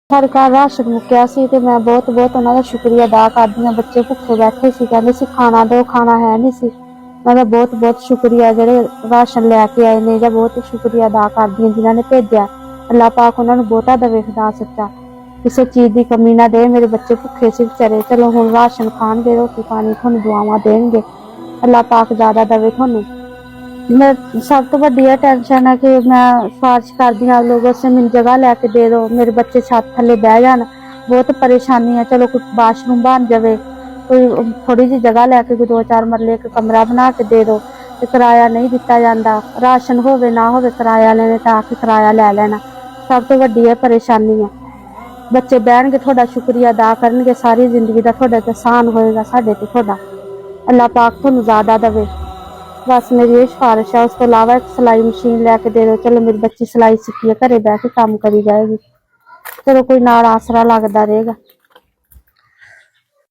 ਸਾਡੇ ਘਰ ਰਾਸ਼ਨ ਮੁੱਕਿਆ ਸੀ ਤੇ ਮੈਂ ਬਹੁਤ ਉਹਨਾਂ ਦਾ ਸ਼ੁਕਰੀਆ ਅਦਾ ਕਰਦੀ ਹਾਂ। ਬੱਚੇ ਭੁੱਖੇ ਬੈਠੇ ਸੀ, ਕਹਿੰਦੇ ਸੀ ਖਾਣਾ ਦਿਓ, ਖਾਣਾ ਹੈ ਨਹੀਂ ਸੀ। ਮੈਂ ਬਹੁਤ ਸ਼ੁਕਰੀਆ ਜਿਹੜੇ ਰਾਸ਼ਨ ਲੈ ਕੇ ਆਏ ਨੇ, ਜਾਂ ਬਹੁਤ ਸ਼ੁਕਰੀਆ ਅਦਾ ਕਰਦੀ ਹਾਂ ਜਿਨ੍ਹਾਂ ਨੇ ਭੇਜਿਆ। ਅੱਲਾਹ ਪਾਕ ਉਹਨਾਂ ਨੂੰ ਬਹੁਤਾ ਦੇਵੇ, ਖੁਦਾ ਸੱਚਾ ਕਿਸੇ ਚੀਜ਼ ਦੀ ਕਮੀ ਨਾ ਦੇ। ਮੇਰੇ ਬੱਚੇ ਭੁੱਖੇ ਸੀ ਵਿਚਾਰੇ, ਚਲੋ ਹੁਣ ਰਾਸ਼ਨ ਖਾਣਗੇ, ਰੋਟੀ ਪਾਣੀ ਤੁਹਾਨੂੰ ਦੁਆਵਾਂ ਦੇਣਗੇ। ਅੱਲਾਹ ਪਾਕ ਜ਼ਿਆਦਾ ਦੇਵੇ ਤੁਹਾਨੂੰ। मैं सब तो वड्डी टेंशन है कि मैं सिफारिश करदी हाँ लोगों से, मैनू जगह लैके दे दो, मेरे बच्चे छत थले बह जान। बहुत परेशानी है, चलो कोई वाशरूम बन जाए, कोई थोड़ी जी जगह लैके कोई 2-4 मरले एक कमरा बना के दे दो। ते किराया नहीं दिता जाता, राशन होवे ना होवे किराया लेने तो आके किराया लै लेना। सब तो वड्डी है परेशानी है। बच्चे बहणगे तुहाडा शुक्रिया अदा करनगे, सारी जिंदगी का तुहाडे ते एहसान होएगा साडे ते तुहाडा। अल्लाह पाक तुहानू ज़्यादा देवे। बस मेरी ये सिफारिश है। उस तो इलावा एक सिलाई मशीन लैके दे दो, चलो मेरी बच्ची सिलाई सीखी है, घरे बह के काम करी जाएगी, चलो कोई नाल आसरा लगता रहेगा।